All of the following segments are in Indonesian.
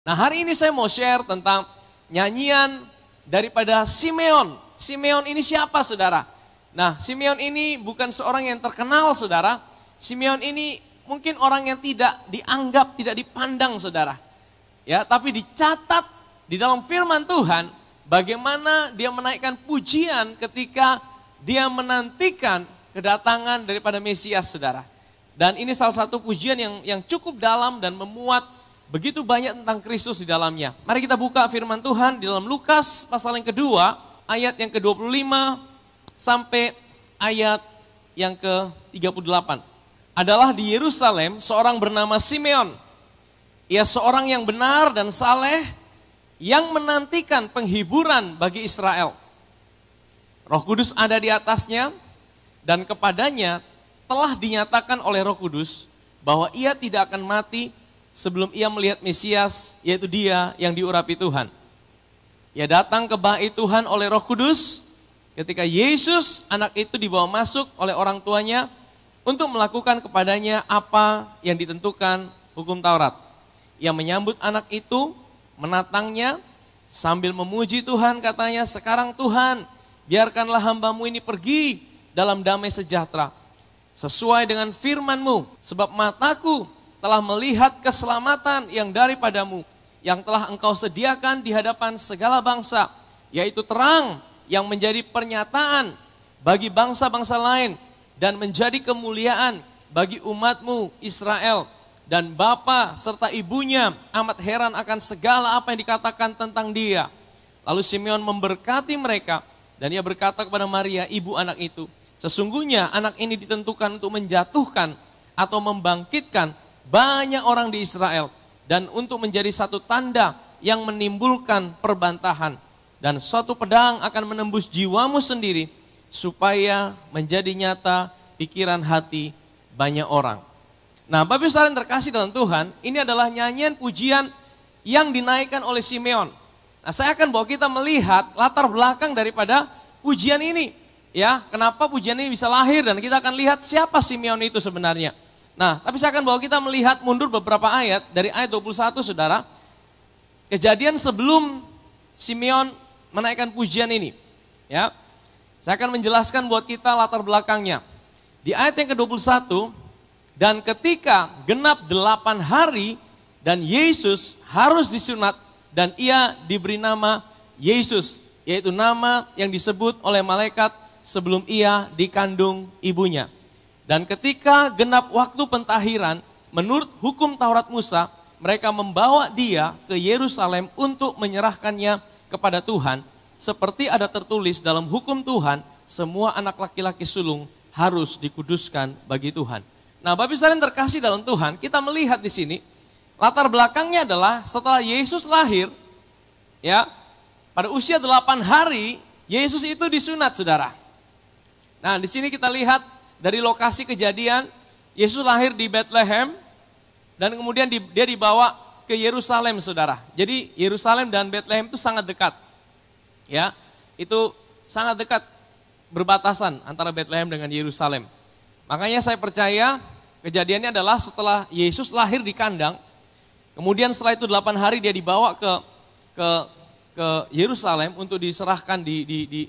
Nah, hari ini saya mau share tentang nyanyian daripada Simeon. Simeon ini siapa, saudara? Nah, Simeon ini bukan seorang yang terkenal, saudara. Simeon ini mungkin orang yang tidak dianggap, tidak dipandang, saudara. Ya, tapi dicatat di dalam firman Tuhan bagaimana dia menaikkan pujian ketika dia menantikan kedatangan daripada Mesias, saudara. Dan ini salah satu pujian yang cukup dalam dan memuat begitu banyak tentang Kristus di dalamnya. Mari kita buka firman Tuhan di dalam Lukas pasal yang kedua, ayat yang ke-25 sampai ayat yang ke-38. Adalah di Yerusalem seorang bernama Simeon. Ia seorang yang benar dan saleh yang menantikan penghiburan bagi Israel. Roh Kudus ada di atasnya dan kepadanya telah dinyatakan oleh Roh Kudus bahwa ia tidak akan mati sebelum ia melihat Mesias, yaitu dia yang diurapi Tuhan. Ia datang ke bait Tuhan oleh Roh Kudus ketika Yesus, anak itu dibawa masuk oleh orang tuanya untuk melakukan kepadanya apa yang ditentukan hukum Taurat. Ia menyambut anak itu, menatangnya sambil memuji Tuhan, katanya, "Sekarang Tuhan, biarkanlah hamba-Mu ini pergi dalam damai sejahtera, sesuai dengan firman-Mu, sebab mataku telah melihat keselamatan yang daripadamu, yang telah Engkau sediakan di hadapan segala bangsa, yaitu terang yang menjadi pernyataan bagi bangsa-bangsa lain dan menjadi kemuliaan bagi umat-Mu Israel." Dan bapa serta ibunya amat heran akan segala apa yang dikatakan tentang dia. Lalu Simeon memberkati mereka dan ia berkata kepada Maria, ibu anak itu, "Sesungguhnya anak ini ditentukan untuk menjatuhkan atau membangkitkan banyak orang di Israel dan untuk menjadi satu tanda yang menimbulkan perbantahan. Dan suatu pedang akan menembus jiwamu sendiri supaya menjadi nyata pikiran hati banyak orang." Nah, Bapak Ibu sekalian terkasih dalam Tuhan, ini adalah nyanyian pujian yang dinaikkan oleh Simeon. Nah, saya akan bawa kita melihat latar belakang daripada pujian ini. Ya, kenapa pujian ini bisa lahir dan kita akan lihat siapa Simeon itu sebenarnya. Nah, tapi saya akan bawa kita melihat mundur beberapa ayat dari ayat 21, saudara. Kejadian sebelum Simeon menaikkan pujian ini. Ya, saya akan menjelaskan buat kita latar belakangnya. Di ayat yang ke-21, "Dan ketika genap 8 hari dan Yesus harus disunat dan ia diberi nama Yesus, yaitu nama yang disebut oleh malaikat sebelum ia dikandung ibunya. Dan ketika genap waktu pentahiran, menurut hukum Taurat Musa, mereka membawa dia ke Yerusalem untuk menyerahkannya kepada Tuhan. Seperti ada tertulis dalam hukum Tuhan, semua anak laki-laki sulung harus dikuduskan bagi Tuhan." Nah, Bapak Ibu sekalian terkasih dalam Tuhan, kita melihat di sini, latar belakangnya adalah setelah Yesus lahir, ya, pada usia 8 hari, Yesus itu disunat, saudara. Nah, di sini kita lihat dari lokasi kejadian, Yesus lahir di Bethlehem, dan kemudian dia dibawa ke Yerusalem, saudara. Jadi Yerusalem dan Bethlehem itu sangat dekat. Ya, itu sangat dekat berbatasan antara Bethlehem dengan Yerusalem. Makanya saya percaya kejadiannya adalah setelah Yesus lahir di kandang, kemudian setelah itu 8 hari dia dibawa ke Yerusalem untuk diserahkan di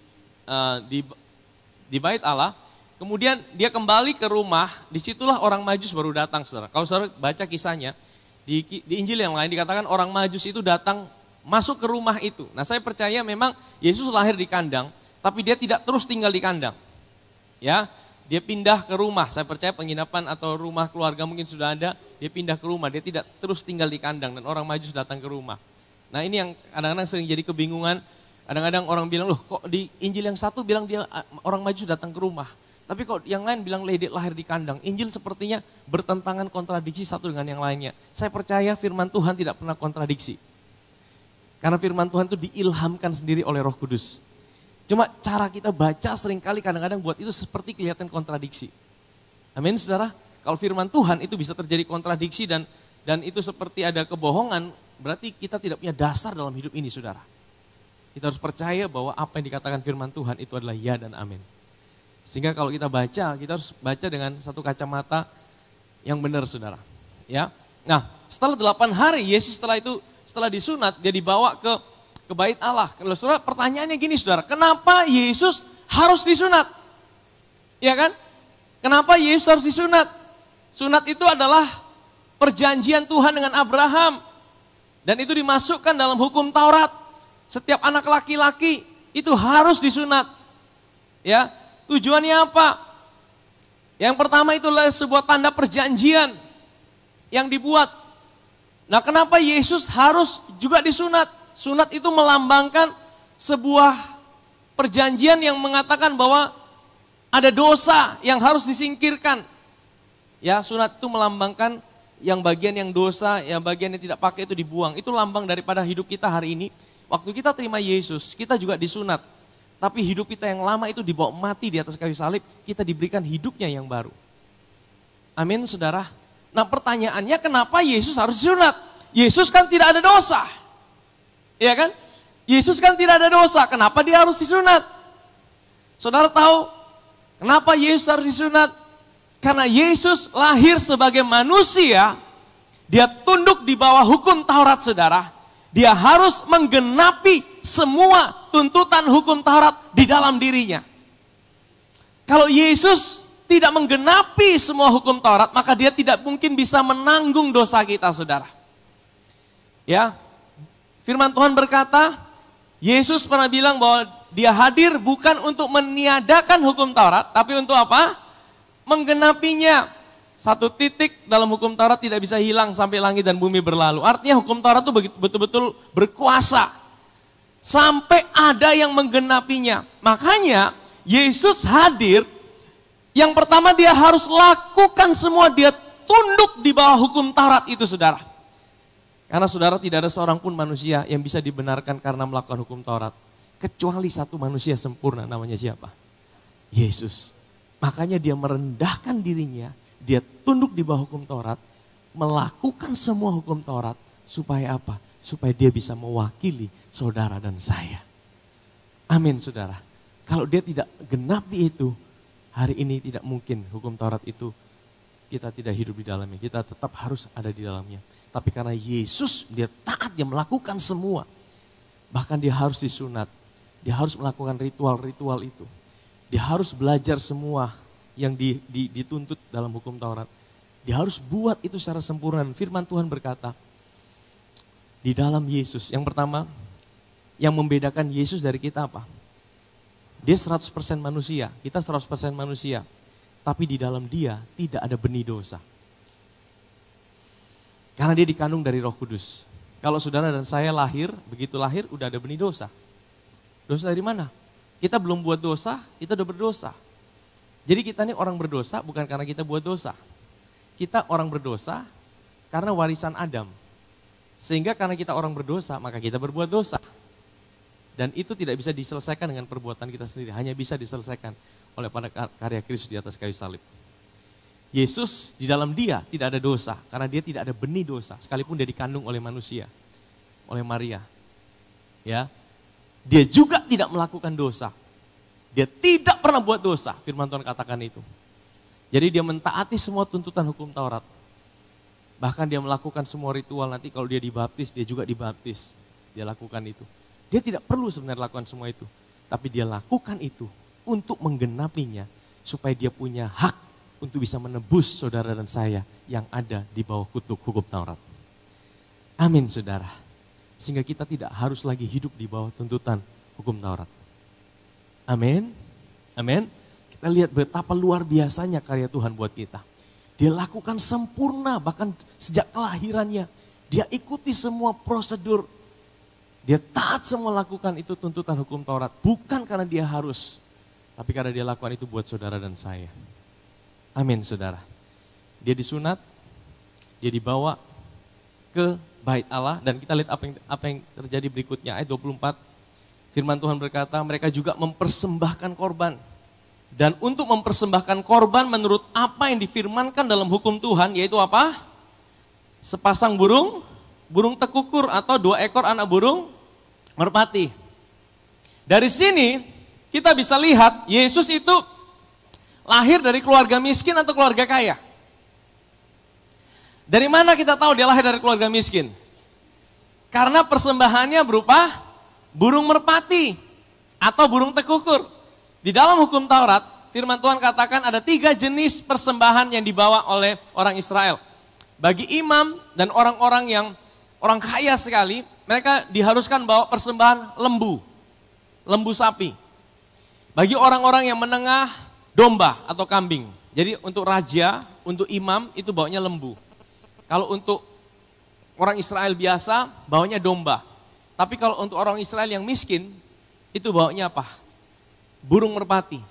bait Allah. Kemudian dia kembali ke rumah, disitulah orang Majus baru datang, saudara. Kalau saudara baca kisahnya, di Injil yang lain dikatakan orang Majus itu datang masuk ke rumah itu. Nah, saya percaya memang Yesus lahir di kandang, tapi dia tidak terus tinggal di kandang. Ya, dia pindah ke rumah, saya percaya penginapan atau rumah keluarga mungkin sudah ada, dia pindah ke rumah, dia tidak terus tinggal di kandang dan orang Majus datang ke rumah. Nah, ini yang kadang-kadang sering jadi kebingungan, kadang-kadang orang bilang, loh kok di Injil yang satu bilang dia orang Majus datang ke rumah, tapi kok yang lain bilang lahir di kandang. Injil sepertinya bertentangan, kontradiksi satu dengan yang lainnya. Saya percaya firman Tuhan tidak pernah kontradiksi, karena firman Tuhan itu diilhamkan sendiri oleh Roh Kudus. Cuma cara kita baca seringkali kadang-kadang buat itu seperti kelihatan kontradiksi. Amin, saudara. Kalau firman Tuhan itu bisa terjadi kontradiksi dan itu seperti ada kebohongan, berarti kita tidak punya dasar dalam hidup ini, saudara. Kita harus percaya bahwa apa yang dikatakan firman Tuhan itu adalah ya dan amin. Sehingga kalau kita baca, kita harus baca dengan satu kacamata yang benar, saudara. Ya. Nah, setelah 8 hari, Yesus setelah itu setelah disunat dia dibawa ke bait Allah. Kalau saudara, pertanyaannya gini saudara, kenapa Yesus harus disunat? Ya kan? Kenapa Yesus harus disunat? Sunat itu adalah perjanjian Tuhan dengan Abraham. Dan itu dimasukkan dalam hukum Taurat. Setiap anak laki-laki itu harus disunat. Ya, tujuannya apa? Yang pertama itulah sebuah tanda perjanjian yang dibuat. Nah, kenapa Yesus harus juga disunat? Sunat itu melambangkan sebuah perjanjian yang mengatakan bahwa ada dosa yang harus disingkirkan. Ya, sunat itu melambangkan yang bagian yang dosa, yang bagian yang tidak pakai itu dibuang. Itu lambang daripada hidup kita hari ini. Waktu kita terima Yesus, kita juga disunat. Tapi hidup kita yang lama itu dibawa mati di atas kayu salib, kita diberikan hidupnya yang baru. Amin, saudara. Nah, pertanyaannya kenapa Yesus harus disunat? Yesus kan tidak ada dosa. Iya kan? Yesus kan tidak ada dosa, kenapa dia harus disunat? Saudara tahu kenapa Yesus harus disunat? Karena Yesus lahir sebagai manusia, dia tunduk di bawah hukum Taurat, saudara. Dia harus menggenapi semua tuntutan hukum Taurat di dalam dirinya. Kalau Yesus tidak menggenapi semua hukum Taurat, maka dia tidak mungkin bisa menanggung dosa kita, saudara. Ya, firman Tuhan berkata, Yesus pernah bilang bahwa dia hadir bukan untuk meniadakan hukum Taurat, tapi untuk apa? Menggenapinya. Satu titik dalam hukum Taurat tidak bisa hilang sampai langit dan bumi berlalu. Artinya hukum Taurat itu betul-betul berkuasa. Sampai ada yang menggenapinya. Makanya Yesus hadir, yang pertama dia harus lakukan semua, dia tunduk di bawah hukum Taurat itu, saudara. Karena saudara, tidak ada seorang pun manusia yang bisa dibenarkan karena melakukan hukum Taurat. Kecuali satu manusia sempurna, namanya siapa? Yesus. Makanya dia merendahkan dirinya, dia tunduk di bawah hukum Taurat, melakukan semua hukum Taurat, supaya apa? Supaya dia bisa mewakili saudara dan saya. Amin, saudara. Kalau dia tidak genapi itu, hari ini tidak mungkin hukum Taurat itu kita tidak hidup di dalamnya. Kita tetap harus ada di dalamnya. Tapi karena Yesus, dia taat, dia melakukan semua. Bahkan dia harus disunat. Dia harus melakukan ritual-ritual itu. Dia harus belajar semua yang dituntut dalam hukum Taurat. Dia harus buat itu secara sempurna. Firman Tuhan berkata, di dalam Yesus, yang pertama, yang membedakan Yesus dari kita apa? Dia 100% manusia, kita 100% manusia. Tapi di dalam dia tidak ada benih dosa. Karena dia dikandung dari Roh Kudus. Kalau saudara dan saya lahir, begitu lahir udah ada benih dosa. Dosa dari mana? Kita belum buat dosa, kita udah berdosa. Jadi kita ini orang berdosa bukan karena kita buat dosa. Kita orang berdosa karena warisan Adam. Sehingga karena kita orang berdosa, maka kita berbuat dosa. Dan itu tidak bisa diselesaikan dengan perbuatan kita sendiri. Hanya bisa diselesaikan oleh pada karya Kristus di atas kayu salib. Yesus di dalam dia tidak ada dosa. Karena dia tidak ada benih dosa. Sekalipun dia dikandung oleh manusia. Oleh Maria. Ya, dia juga tidak melakukan dosa. Dia tidak pernah buat dosa, firman Tuhan katakan itu. Jadi dia mentaati semua tuntutan hukum Taurat. Bahkan dia melakukan semua ritual, nanti kalau dia dibaptis, dia juga dibaptis. Dia lakukan itu. Dia tidak perlu sebenarnya lakukan semua itu. Tapi dia lakukan itu untuk menggenapinya, supaya dia punya hak untuk bisa menebus saudara dan saya yang ada di bawah kutuk hukum Taurat. Amin, saudara. Sehingga kita tidak harus lagi hidup di bawah tuntutan hukum Taurat. Amin. Amin. Kita lihat betapa luar biasanya karya Tuhan buat kita. Dia lakukan sempurna bahkan sejak kelahirannya. Dia ikuti semua prosedur. Dia taat semua lakukan itu tuntutan hukum Taurat. Bukan karena dia harus. Tapi karena dia lakukan itu buat saudara dan saya. Amin, saudara. Dia disunat. Dia dibawa ke bait Allah. Dan kita lihat apa yang terjadi berikutnya. Ayat 24. Firman Tuhan berkata, mereka juga mempersembahkan korban. Dan untuk mempersembahkan korban menurut apa yang difirmankan dalam hukum Tuhan, yaitu apa? Sepasang burung tekukur atau 2 ekor anak burung merpati. Dari sini kita bisa lihat Yesus itu lahir dari keluarga miskin atau keluarga kaya. Dari mana kita tahu dia lahir dari keluarga miskin? Karena persembahannya berupa burung merpati atau burung tekukur. Di dalam hukum Taurat, firman Tuhan katakan ada 3 jenis persembahan yang dibawa oleh orang Israel. Bagi imam dan orang-orang yang orang kaya sekali, mereka diharuskan bawa persembahan lembu sapi. Bagi orang-orang yang menengah, domba atau kambing. Jadi untuk raja, untuk imam itu bawanya lembu. Kalau untuk orang Israel biasa, bawanya domba. Tapi kalau untuk orang Israel yang miskin, itu bawanya apa? Burung merpati.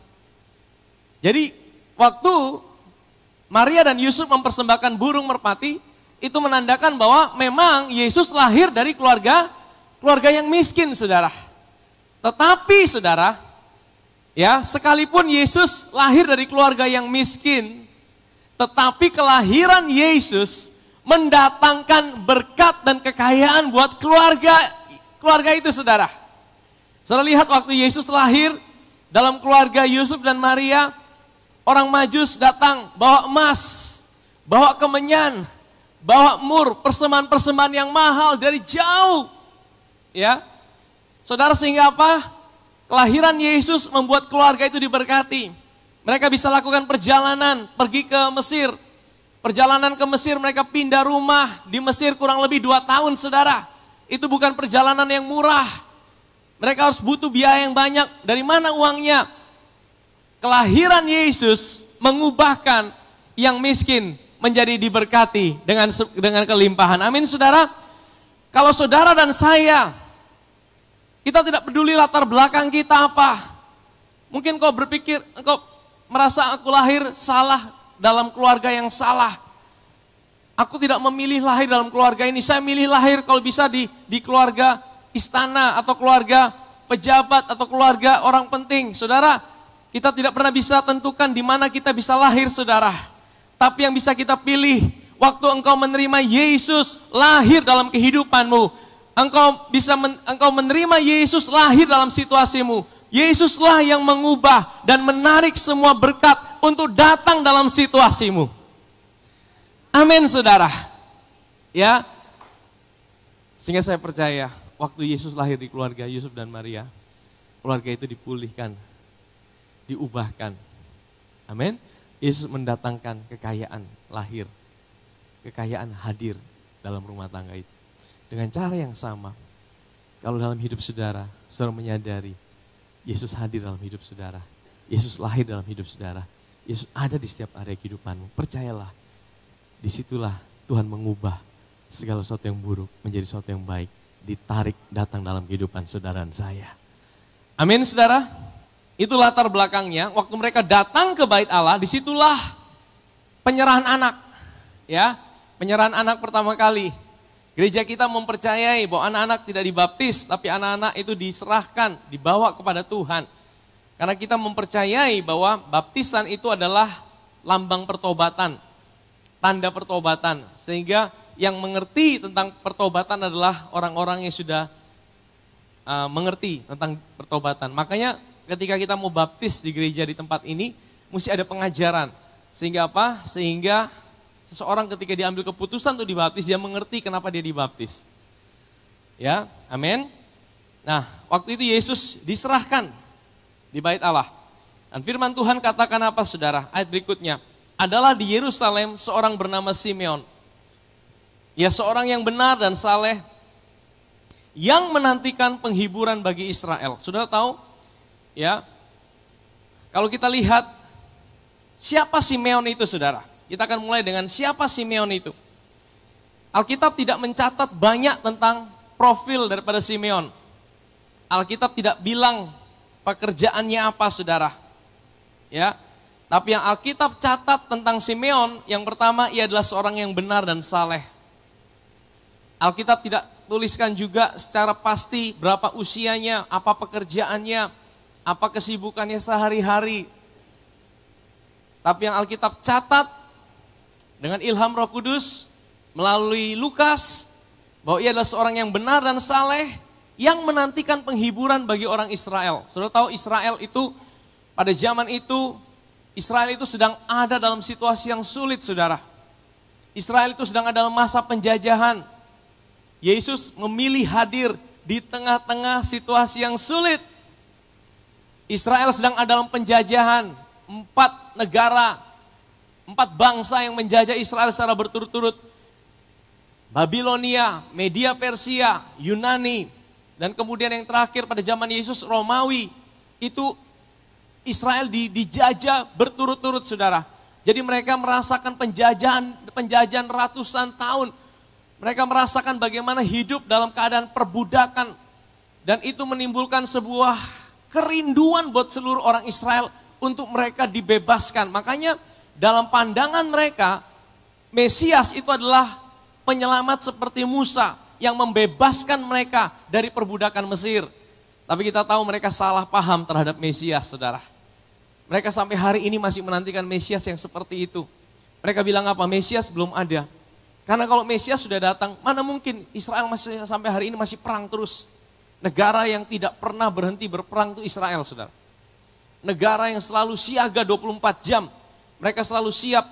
Jadi waktu Maria dan Yusuf mempersembahkan burung merpati, itu menandakan bahwa memang Yesus lahir dari keluarga yang miskin, saudara. Tetapi saudara, ya sekalipun Yesus lahir dari keluarga yang miskin, tetapi kelahiran Yesus mendatangkan berkat dan kekayaan buat keluarga itu, saudara. Saudara lihat waktu Yesus lahir dalam keluarga Yusuf dan Maria, orang Majus datang bawa emas, bawa kemenyan, bawa mur, persembahan-persembahan yang mahal dari jauh. Ya. Saudara, sehingga apa? Kelahiran Yesus membuat keluarga itu diberkati. Mereka bisa lakukan perjalanan pergi ke Mesir. Perjalanan ke Mesir, mereka pindah rumah di Mesir kurang lebih 2 tahun, saudara. Itu bukan perjalanan yang murah. Mereka harus butuh biaya yang banyak. Dari mana uangnya? Kelahiran Yesus mengubahkan yang miskin menjadi diberkati dengan kelimpahan. Amin, saudara. Kalau saudara dan saya, kita tidak peduli latar belakang kita apa. Mungkin kau berpikir, engkau merasa aku lahir salah dalam keluarga yang salah. Aku tidak memilih lahir dalam keluarga ini. Saya milih lahir kalau bisa di keluarga istana atau keluarga pejabat atau keluarga orang penting. Saudara, kita tidak pernah bisa tentukan di mana kita bisa lahir, saudara. Tapi yang bisa kita pilih, waktu engkau menerima Yesus lahir dalam kehidupanmu, engkau menerima Yesus lahir dalam situasimu. Yesuslah yang mengubah dan menarik semua berkat untuk datang dalam situasimu. Amin, saudara. Ya. Sehingga saya percaya waktu Yesus lahir di keluarga Yusuf dan Maria, keluarga itu dipulihkan, diubahkan. Amin. Yesus mendatangkan kekayaan lahir, kekayaan hadir dalam rumah tangga itu. Dengan cara yang sama, kalau dalam hidup saudara, saudara menyadari Yesus hadir dalam hidup saudara, Yesus lahir dalam hidup saudara, Yesus ada di setiap area kehidupanmu. Percayalah, disitulah Tuhan mengubah segala sesuatu yang buruk menjadi sesuatu yang baik, ditarik datang dalam kehidupan saudara dan saya. Amin, saudara. Itu latar belakangnya. Waktu mereka datang ke bait Allah, disitulah penyerahan anak. Ya, penyerahan anak pertama kali. Gereja kita mempercayai bahwa anak-anak tidak dibaptis, tapi anak-anak itu diserahkan, dibawa kepada Tuhan. Karena kita mempercayai bahwa baptisan itu adalah lambang pertobatan, tanda pertobatan. Sehingga yang mengerti tentang pertobatan adalah orang-orang yang sudah mengerti tentang pertobatan. Makanya ketika kita mau baptis di gereja di tempat ini, mesti ada pengajaran. Sehingga apa? Sehingga seseorang ketika diambil keputusan untuk dibaptis, dia mengerti kenapa dia dibaptis. Ya, amin. Nah, waktu itu Yesus diserahkan di bait Allah. Dan firman Tuhan katakan apa, saudara? Ayat berikutnya, adalah di Yerusalem seorang bernama Simeon. Ya, seorang yang benar dan saleh, yang menantikan penghiburan bagi Israel. Saudara tahu, ya, kalau kita lihat siapa Simeon itu, saudara? Kita akan mulai dengan siapa Simeon itu. Alkitab tidak mencatat banyak tentang profil daripada Simeon. Alkitab tidak bilang pekerjaannya apa, saudara. Ya, tapi yang Alkitab catat tentang Simeon, yang pertama ia adalah seorang yang benar dan saleh. Alkitab tidak tuliskan juga secara pasti berapa usianya, apa pekerjaannya, apa kesibukannya sehari-hari. Tapi yang Alkitab catat dengan ilham Roh Kudus melalui Lukas, bahwa ia adalah seorang yang benar dan saleh, yang menantikan penghiburan bagi orang Israel. Saudara tahu Israel itu, pada zaman itu, Israel itu sedang ada dalam situasi yang sulit, saudara. Israel itu sedang ada dalam masa penjajahan. Yesus memilih hadir di tengah-tengah situasi yang sulit. Israel sedang ada dalam penjajahan, 4 negara, 4 bangsa yang menjajah Israel secara berturut-turut. Babilonia, Media Persia, Yunani, dan kemudian yang terakhir pada zaman Yesus, Romawi. Itu Israel dijajah berturut-turut, saudara. Jadi mereka merasakan penjajahan ratusan tahun. Mereka merasakan bagaimana hidup dalam keadaan perbudakan. Dan itu menimbulkan sebuah kerinduan buat seluruh orang Israel untuk mereka dibebaskan. Makanya dalam pandangan mereka, Mesias itu adalah penyelamat seperti Musa yang membebaskan mereka dari perbudakan Mesir. Tapi kita tahu mereka salah paham terhadap Mesias, saudara. Mereka sampai hari ini masih menantikan Mesias yang seperti itu. Mereka bilang apa? Mesias belum ada. Karena kalau Mesias sudah datang, mana mungkin Israel masih sampai hari ini masih perang terus. Negara yang tidak pernah berhenti berperang itu Israel, saudara. Negara yang selalu siaga 24 jam. Mereka selalu siap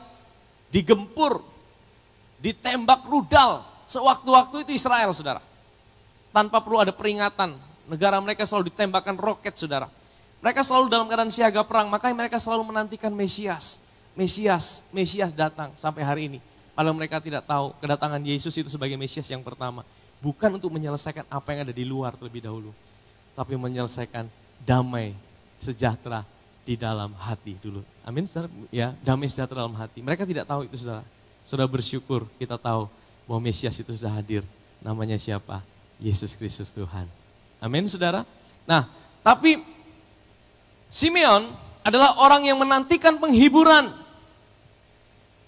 digempur, ditembak rudal. Sewaktu-waktu itu Israel, saudara. Tanpa perlu ada peringatan. Negara mereka selalu ditembakkan roket, saudara. Mereka selalu dalam keadaan siaga perang, makanya mereka selalu menantikan Mesias. Mesias datang sampai hari ini. Padahal mereka tidak tahu kedatangan Yesus itu sebagai Mesias yang pertama. Bukan untuk menyelesaikan apa yang ada di luar terlebih dahulu. Tapi menyelesaikan damai sejahtera di dalam hati dulu. Amin, saudara? Ya, damai sejahtera dalam hati. Mereka tidak tahu itu, saudara. Saudara bersyukur kita tahu bahwa Mesias itu sudah hadir. Namanya siapa? Yesus Kristus Tuhan. Amin, saudara? Nah, tapi Simeon adalah orang yang menantikan penghiburan.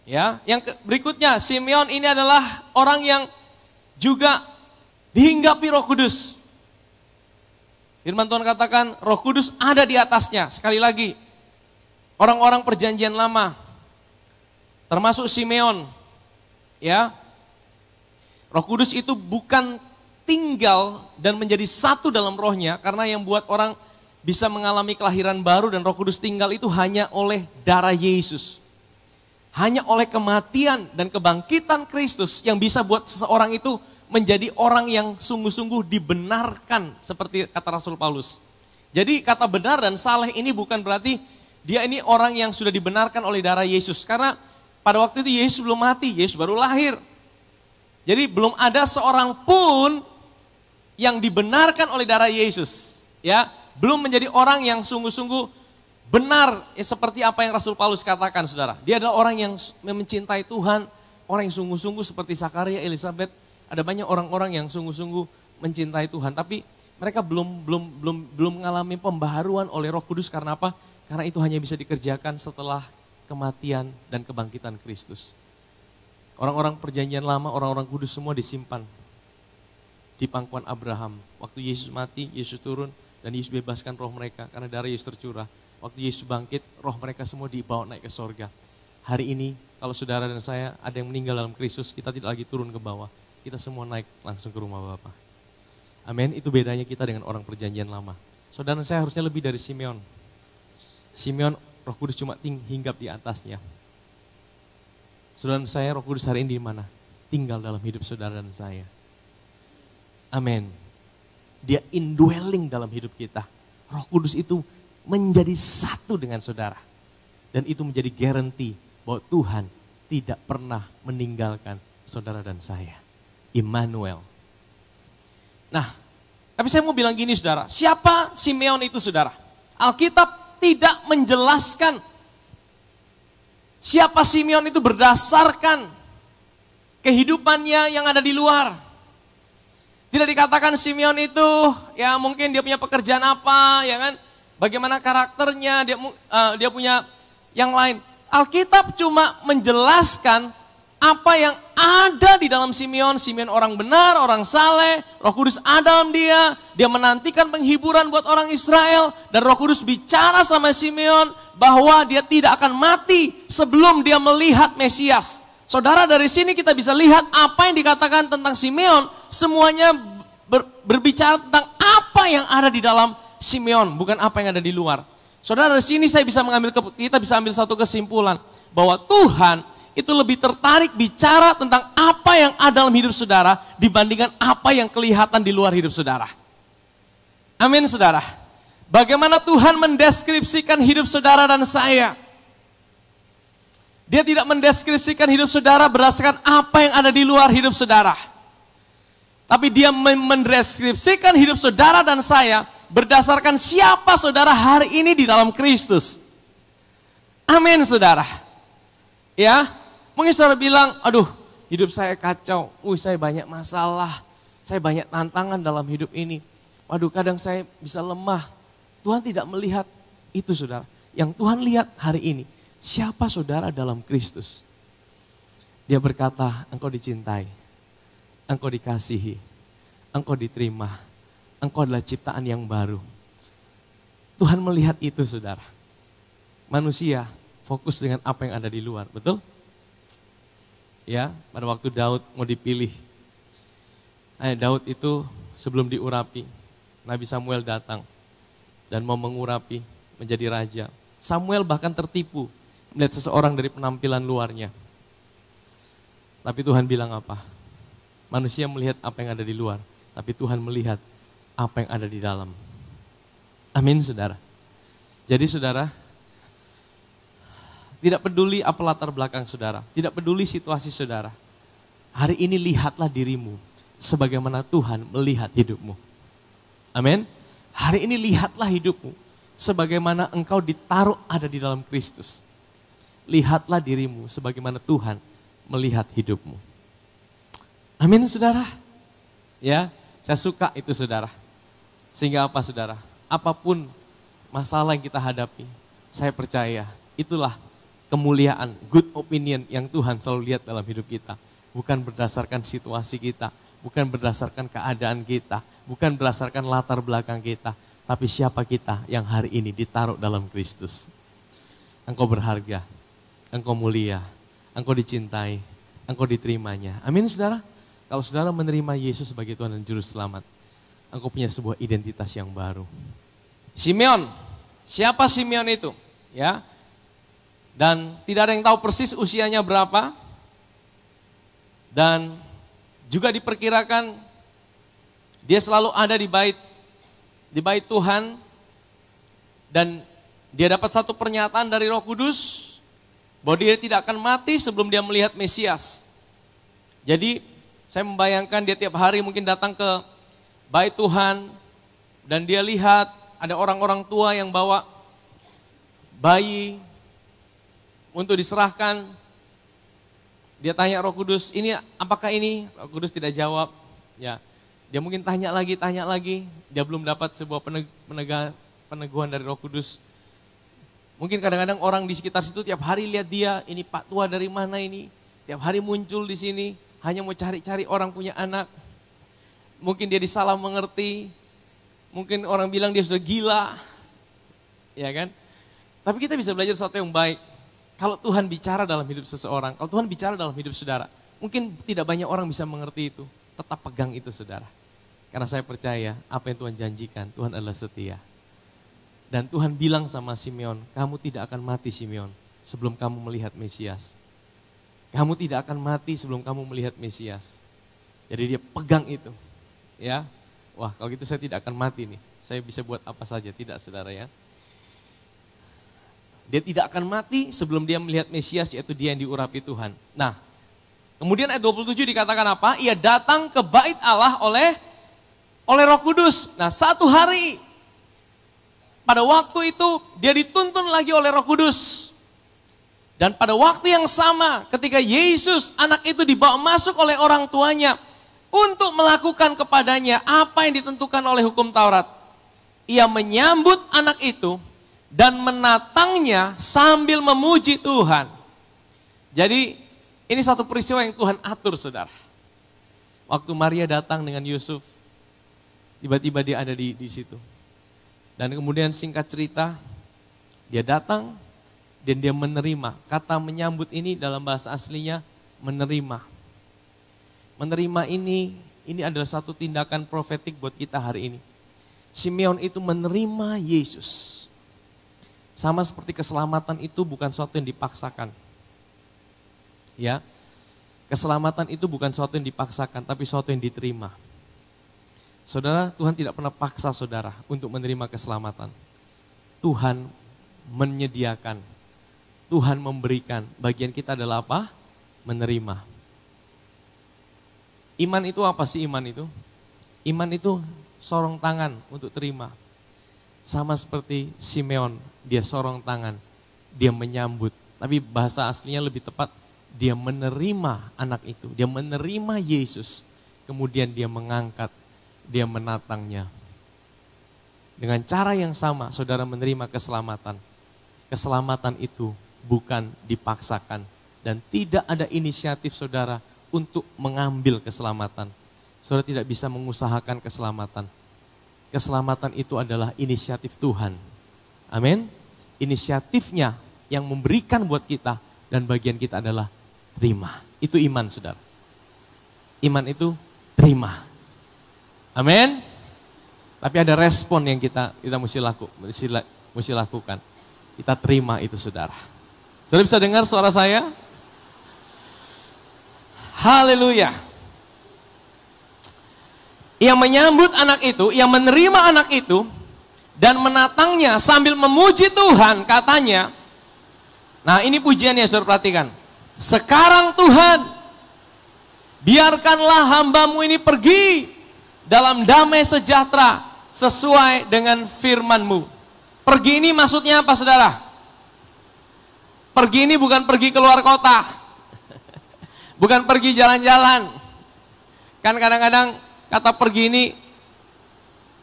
Ya, yang berikutnya, Simeon ini adalah orang yang juga dihinggapi Roh Kudus. Firman Tuhan katakan Roh Kudus ada di atasnya. Sekali lagi, orang-orang perjanjian lama, termasuk Simeon, ya, Roh Kudus itu bukan tinggal dan menjadi satu dalam rohnya, karena yang buat orang bisa mengalami kelahiran baru dan Roh Kudus tinggal itu hanya oleh darah Yesus. Hanya oleh kematian dan kebangkitan Kristus yang bisa buat seseorang itu menjadi orang yang sungguh-sungguh dibenarkan, seperti kata Rasul Paulus. Jadi kata benar dan saleh ini bukan berarti dia ini orang yang sudah dibenarkan oleh darah Yesus. Karena pada waktu itu Yesus belum mati, Yesus baru lahir. Jadi belum ada seorang pun yang dibenarkan oleh darah Yesus. Ya, belum menjadi orang yang sungguh-sungguh benar seperti apa yang Rasul Paulus katakan, saudara. Dia adalah orang yang mencintai Tuhan, orang yang sungguh-sungguh seperti Zakaria, Elizabeth. Ada banyak orang-orang yang sungguh-sungguh mencintai Tuhan, tapi mereka belum mengalami pembaharuan oleh Roh Kudus. Karena apa? Karena itu hanya bisa dikerjakan setelah kematian dan kebangkitan Kristus. Orang-orang perjanjian lama, orang-orang kudus semua disimpan di pangkuan Abraham. Waktu Yesus mati, Yesus turun dan Yesus bebaskan roh mereka karena darah Yesus tercurah. Waktu Yesus bangkit, roh mereka semua dibawa naik ke sorga. Hari ini, kalau saudara dan saya ada yang meninggal dalam Kristus, kita tidak lagi turun ke bawah. Kita semua naik langsung ke rumah Bapa. Amin, itu bedanya kita dengan orang perjanjian lama. Saudara dan saya harusnya lebih dari Simeon. Simeon, Roh Kudus cuma hinggap di atasnya. Saudara dan saya, Roh Kudus hari ini di mana? Tinggal dalam hidup saudara dan saya. Amin. Dia indwelling dalam hidup kita. Roh Kudus itu menjadi satu dengan saudara. Dan itu menjadi garansi bahwa Tuhan tidak pernah meninggalkan saudara dan saya. Immanuel. Nah, tapi saya mau bilang gini, saudara. Siapa Simeon itu, saudara? Alkitab tidak menjelaskan siapa Simeon itu berdasarkan kehidupannya yang ada di luar. Tidak dikatakan Simeon itu, ya mungkin dia punya pekerjaan apa, ya kan? Bagaimana karakternya, dia punya yang lain. Alkitab cuma menjelaskan apa yang ada di dalam Simeon. Simeon orang benar, orang saleh, Roh Kudus ada dalam dia. Dia menantikan penghiburan buat orang Israel. Dan Roh Kudus bicara sama Simeon bahwa dia tidak akan mati sebelum dia melihat Mesias. Saudara, dari sini kita bisa lihat apa yang dikatakan tentang Simeon. Semuanya berbicara tentang apa yang ada di dalam Simeon, bukan apa yang ada di luar. Saudara, dari sini kita bisa ambil satu kesimpulan bahwa Tuhan itu lebih tertarik bicara tentang apa yang ada dalam hidup saudara dibandingkan apa yang kelihatan di luar hidup saudara. Amin saudara. Bagaimana Tuhan mendeskripsikan hidup saudara dan saya. Dia tidak mendeskripsikan hidup saudara berdasarkan apa yang ada di luar hidup saudara. Tapi dia mendeskripsikan hidup saudara dan saya berdasarkan siapa saudara hari ini di dalam Kristus. Amin saudara. Ya, mungkin saudara bilang, aduh hidup saya kacau, saya banyak masalah, saya banyak tantangan dalam hidup ini. Waduh kadang saya bisa lemah. Tuhan tidak melihat itu saudara. Yang Tuhan lihat hari ini, siapa saudara dalam Kristus. Dia berkata, engkau dicintai, engkau dikasihi, engkau diterima, engkau adalah ciptaan yang baru. Tuhan melihat itu saudara. Manusia fokus dengan apa yang ada di luar, betul? Ya, pada waktu Daud mau dipilih. Daud itu sebelum diurapi, Nabi Samuel datang dan mau mengurapi menjadi raja. Samuel bahkan tertipu melihat seseorang dari penampilan luarnya. Tapi Tuhan bilang apa? Manusia melihat apa yang ada di luar, tapi Tuhan melihat apa yang ada di dalam. Amin saudara. Jadi saudara, tidak peduli apa latar belakang saudara, tidak peduli situasi saudara. Hari ini lihatlah dirimu sebagaimana Tuhan melihat hidupmu. Amin. Hari ini lihatlah hidupmu sebagaimana engkau ditaruh ada di dalam Kristus. Lihatlah dirimu sebagaimana Tuhan melihat hidupmu. Amin saudara. Ya, saya suka itu saudara. Sehingga apa saudara? Apapun masalah yang kita hadapi, saya percaya itulah kemuliaan, good opinion yang Tuhan selalu lihat dalam hidup kita. Bukan berdasarkan situasi kita, bukan berdasarkan keadaan kita, bukan berdasarkan latar belakang kita, tapi siapa kita yang hari ini ditaruh dalam Kristus. Engkau berharga, engkau mulia, engkau dicintai, engkau diterimanya. Amin saudara. Kalau saudara menerima Yesus sebagai Tuhan dan Juru Selamat, engkau punya sebuah identitas yang baru. Simeon, siapa Simeon itu? Ya. Dan tidak ada yang tahu persis usianya berapa. Dan juga diperkirakan dia selalu ada di bait Tuhan. Dan dia dapat satu pernyataan dari Roh Kudus bahwa dia tidak akan mati sebelum dia melihat Mesias. Jadi saya membayangkan dia tiap hari mungkin datang ke bait Tuhan dan dia lihat ada orang-orang tua yang bawa bayi untuk diserahkan. Dia tanya Roh Kudus, ini apakah ini? Roh Kudus tidak jawab. Ya, dia mungkin tanya lagi. Dia belum dapat sebuah peneguhan dari Roh Kudus. Mungkin kadang-kadang orang di sekitar situ tiap hari lihat dia, ini Pak tua dari mana ini? Tiap hari muncul di sini, hanya mau cari-cari orang punya anak. Mungkin dia disalah mengerti. Mungkin orang bilang dia sudah gila. Ya kan? Tapi kita bisa belajar sesuatu yang baik. Kalau Tuhan bicara dalam hidup seseorang, kalau Tuhan bicara dalam hidup saudara, mungkin tidak banyak orang bisa mengerti itu. Tetap pegang itu saudara. Karena saya percaya apa yang Tuhan janjikan, Tuhan adalah setia. Dan Tuhan bilang sama Simeon, kamu tidak akan mati Simeon sebelum kamu melihat Mesias. Kamu tidak akan mati sebelum kamu melihat Mesias. Jadi dia pegang itu. Ya, wah kalau gitu saya tidak akan mati nih. Saya bisa buat apa saja, tidak saudara ya. Dia tidak akan mati sebelum dia melihat Mesias, yaitu dia yang diurapi Tuhan. Nah, kemudian ayat 27 dikatakan apa? Ia datang ke bait Allah oleh Roh Kudus. Nah, satu hari pada waktu itu dia dituntun lagi oleh Roh Kudus. Dan pada waktu yang sama ketika Yesus anak itu dibawa masuk oleh orang tuanya untuk melakukan kepadanya apa yang ditentukan oleh hukum Taurat. Ia menyambut anak itu dan menatangnya sambil memuji Tuhan. Jadi ini satu peristiwa yang Tuhan atur saudara. Waktu Maria datang dengan Yusuf, tiba-tiba dia ada di situ. Dan kemudian singkat cerita, dia datang dan dia menerima. Kata menyambut ini dalam bahasa aslinya menerima. Menerima ini adalah satu tindakan profetik buat kita hari ini. Simeon itu menerima Yesus. Sama seperti keselamatan itu bukan sesuatu yang dipaksakan. Ya, keselamatan itu bukan sesuatu yang dipaksakan, tapi sesuatu yang diterima. Saudara, Tuhan tidak pernah paksa saudara untuk menerima keselamatan. Tuhan menyediakan, Tuhan memberikan. Bagian kita adalah apa? Menerima. Iman itu apa sih iman itu? Iman itu sorong tangan untuk terima. Sama seperti Simeon, dia sorong tangan, dia menyambut. Tapi bahasa aslinya lebih tepat, dia menerima anak itu, dia menerima Yesus, kemudian dia mengangkat, dia menatangnya. Dengan cara yang sama, saudara menerima keselamatan. Keselamatan itu bukan dipaksakan dan tidak ada inisiatif saudara untuk mengambil keselamatan. Saudara tidak bisa mengusahakan keselamatan. Keselamatan itu adalah inisiatif Tuhan. Amin. Inisiatifnya yang memberikan buat kita dan bagian kita adalah terima. Itu iman, saudara. Iman itu terima. Amin. Tapi ada respon yang kita mesti lakukan. Kita terima itu, saudara. Saudara bisa dengar suara saya? Haleluya. Ia menyambut anak itu, ia menerima anak itu, dan menatangnya sambil memuji Tuhan, katanya. Nah, ini pujiannya, saudara perhatikan. Sekarang Tuhan, biarkanlah hambamu ini pergi dalam damai sejahtera sesuai dengan firman-Mu. Pergi ini maksudnya apa, saudara? Pergi ini bukan pergi keluar kota. Bukan pergi jalan-jalan. Kan kadang-kadang kata pergi ini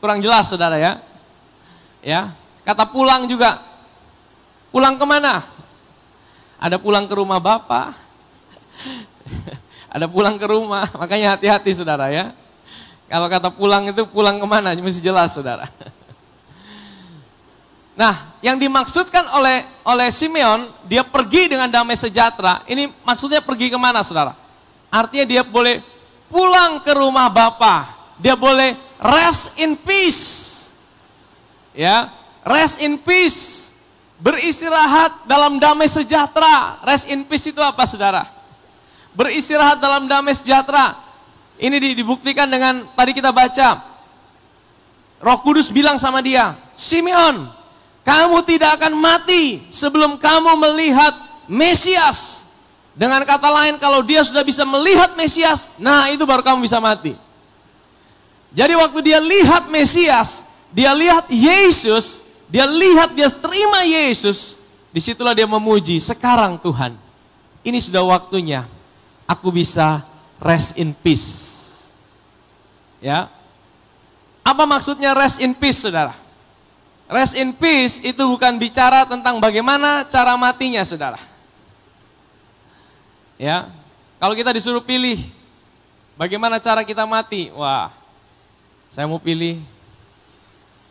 kurang jelas, saudara ya. Ya, kata pulang juga. Pulang kemana? Ada pulang ke rumah Bapak, ada pulang ke rumah, makanya hati-hati saudara ya. Kalau kata pulang itu pulang kemana, mesti jelas saudara. Nah, yang dimaksudkan oleh Simeon, dia pergi dengan damai sejahtera, ini maksudnya pergi kemana saudara? Artinya dia boleh pulang ke rumah Bapa, dia boleh rest in peace. Ya, rest in peace. Beristirahat dalam damai sejahtera. Rest in peace itu apa saudara? Beristirahat dalam damai sejahtera. Ini dibuktikan dengan tadi kita baca. Roh Kudus bilang sama dia, Simeon, kamu tidak akan mati sebelum kamu melihat Mesias. Dengan kata lain, kalau dia sudah bisa melihat Mesias, nah itu baru kamu bisa mati. Jadi waktu dia lihat Mesias, dia lihat Yesus, dia lihat, dia terima Yesus, disitulah dia memuji, sekarang Tuhan, ini sudah waktunya, aku bisa rest in peace. Ya, apa maksudnya rest in peace, saudara? Rest in peace itu bukan bicara tentang bagaimana cara matinya, saudara. Ya, kalau kita disuruh pilih, bagaimana cara kita mati? Wah, saya mau pilih,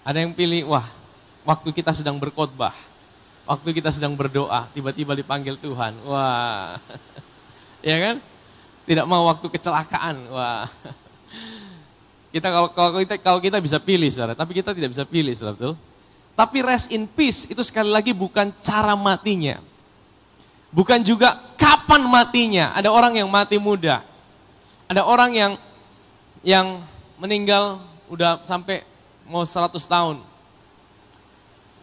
ada yang pilih, wah, waktu kita sedang berkhotbah, waktu kita sedang berdoa, tiba-tiba dipanggil Tuhan. Wah, ya kan? Tidak mau waktu kecelakaan. Wah, kita kalau kita bisa pilih, saudara, tapi kita tidak bisa pilih, saudara, betul? Tapi rest in peace itu sekali lagi bukan cara matinya, bukan juga kapan matinya. Ada orang yang mati muda, ada orang yang meninggal udah sampai mau 100 tahun.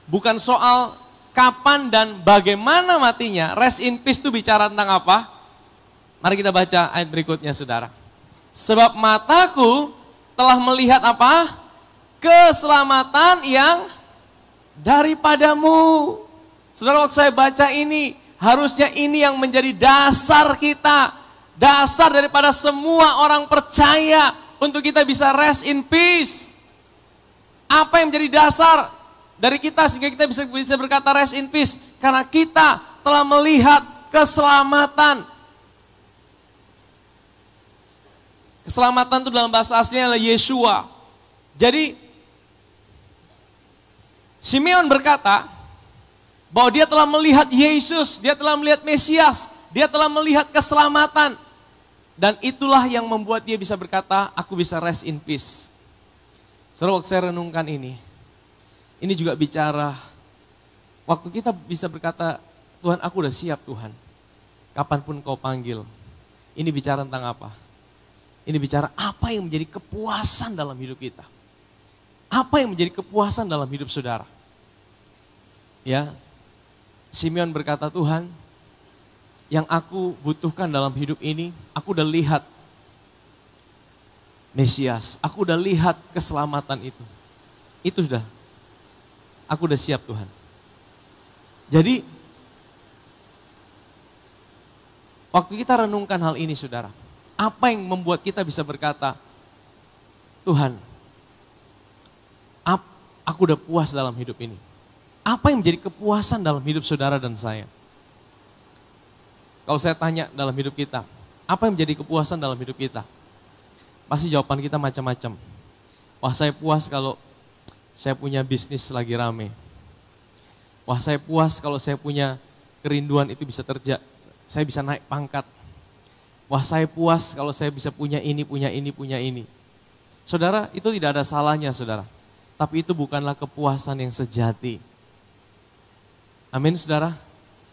Bukan soal kapan dan bagaimana matinya. Rest in peace itu bicara tentang apa? Mari kita baca ayat berikutnya, saudara. Sebab mataku telah melihat apa? Keselamatan yang daripadamu. Saudara, waktu saya baca ini, harusnya ini yang menjadi dasar kita. Dasar daripada semua orang percaya untuk kita bisa rest in peace. Apa yang menjadi dasar dari kita sehingga kita bisa berkata rest in peace? Karena kita telah melihat keselamatan. Keselamatan itu dalam bahasa aslinya adalah Yeshua. Jadi Simeon berkata bahwa dia telah melihat Yesus, dia telah melihat Mesias, dia telah melihat keselamatan. Dan itulah yang membuat dia bisa berkata, aku bisa rest in peace. Setelah waktu saya renungkan ini juga bicara, waktu kita bisa berkata, Tuhan aku udah siap Tuhan. kapanpun kau panggil. Ini bicara tentang apa? Ini bicara apa yang menjadi kepuasan dalam hidup kita. Apa yang menjadi kepuasan dalam hidup saudara? Ya, Simeon berkata, Tuhan, yang aku butuhkan dalam hidup ini, aku udah lihat Mesias, aku udah lihat keselamatan itu. Itu sudah, aku udah siap Tuhan. Jadi, waktu kita renungkan hal ini saudara, apa yang membuat kita bisa berkata, Tuhan, aku udah puas dalam hidup ini. Apa yang menjadi kepuasan dalam hidup saudara dan saya? Kalau saya tanya dalam hidup kita, apa yang menjadi kepuasan dalam hidup kita? Pasti jawaban kita macam-macam. Wah, saya puas kalau saya punya bisnis lagi rame. Wah, saya puas kalau saya punya kerinduan itu bisa terjadi. Saya bisa naik pangkat. Wah, saya puas kalau saya bisa punya ini, punya ini, punya ini. Saudara, itu tidak ada salahnya saudara. Tapi itu bukanlah kepuasan yang sejati. Amin saudara.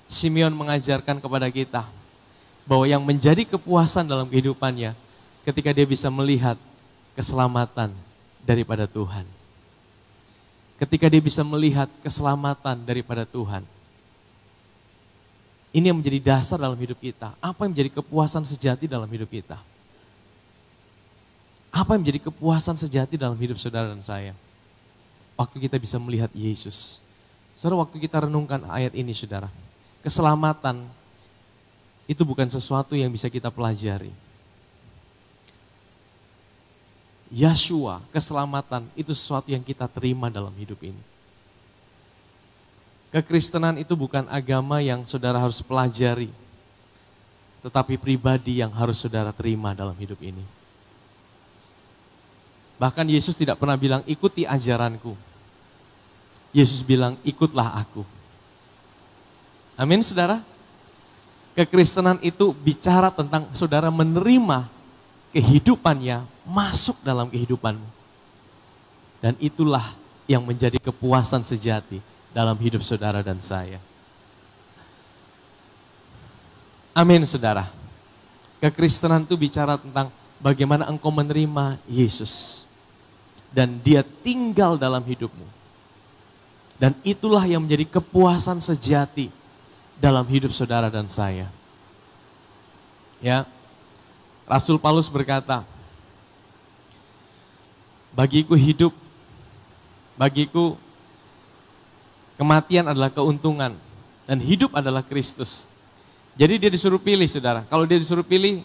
Simeon mengajarkan kepada kita bahwa yang menjadi kepuasan dalam kehidupannya ketika dia bisa melihat keselamatan daripada Tuhan. Ketika dia bisa melihat keselamatan daripada Tuhan. Ini yang menjadi dasar dalam hidup kita. Apa yang menjadi kepuasan sejati dalam hidup kita? Apa yang menjadi kepuasan sejati dalam hidup saudara dan saya? Waktu kita bisa melihat Yesus. Saudara, waktu kita renungkan ayat ini saudara. Keselamatan itu bukan sesuatu yang bisa kita pelajari. Yeshua, keselamatan itu sesuatu yang kita terima dalam hidup ini. Kekristenan itu bukan agama yang saudara harus pelajari, tetapi pribadi yang harus saudara terima dalam hidup ini. Bahkan Yesus tidak pernah bilang, ikuti ajaranku. Yesus bilang, ikutlah aku. Amin saudara. Kekristenan itu bicara tentang saudara menerima kehidupannya masuk dalam kehidupanmu. Dan itulah yang menjadi kepuasan sejati dalam hidup saudara dan saya. Amin saudara. Kekristenan itu bicara tentang bagaimana engkau menerima Yesus. Dan dia tinggal dalam hidupmu. Dan itulah yang menjadi kepuasan sejati dalam hidup saudara dan saya. Ya, Rasul Paulus berkata, bagiku hidup, bagiku kematian adalah keuntungan, dan hidup adalah Kristus. Jadi dia disuruh pilih saudara, kalau dia disuruh pilih,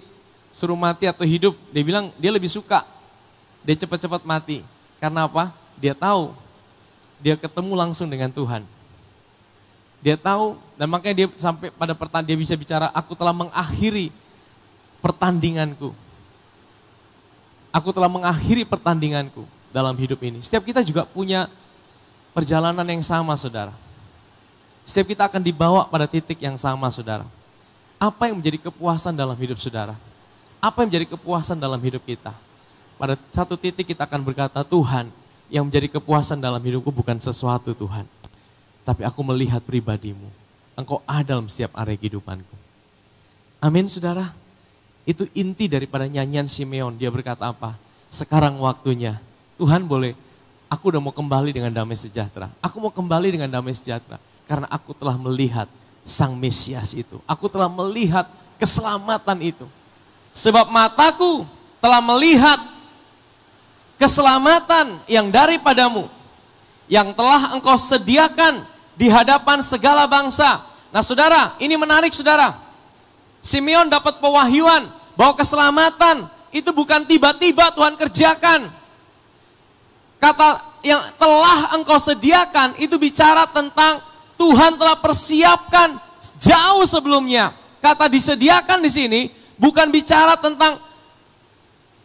suruh mati atau hidup, dia bilang dia lebih suka, dia cepat-cepat mati. Karena apa? Dia tahu, dia ketemu langsung dengan Tuhan. Dia tahu, dan makanya dia sampai pada pertandingan, dia bisa bicara, aku telah mengakhiri pertandinganku. Aku telah mengakhiri pertandinganku dalam hidup ini. Setiap kita juga punya perjalanan yang sama saudara. Setiap kita akan dibawa pada titik yang sama saudara. Apa yang menjadi kepuasan dalam hidup saudara? Apa yang menjadi kepuasan dalam hidup kita? Pada satu titik kita akan berkata, Tuhan, yang menjadi kepuasan dalam hidupku bukan sesuatu Tuhan. Tapi aku melihat pribadimu. Engkau ada dalam setiap area kehidupanku. Amin saudara. Itu inti daripada nyanyian Simeon. Dia berkata apa? Sekarang waktunya. Tuhan boleh, aku udah mau kembali dengan damai sejahtera. Aku mau kembali dengan damai sejahtera. Karena aku telah melihat Sang Mesias itu. Aku telah melihat keselamatan itu. Sebab mataku telah melihat keselamatan yang daripadamu, yang telah engkau sediakan di hadapan segala bangsa. Nah saudara, ini menarik saudara. Simeon dapat pewahyuan bahwa keselamatan itu bukan tiba-tiba Tuhan kerjakan. Kata yang telah engkau sediakan itu bicara tentang Tuhan telah persiapkan jauh sebelumnya. Kata disediakan di sini bukan bicara tentang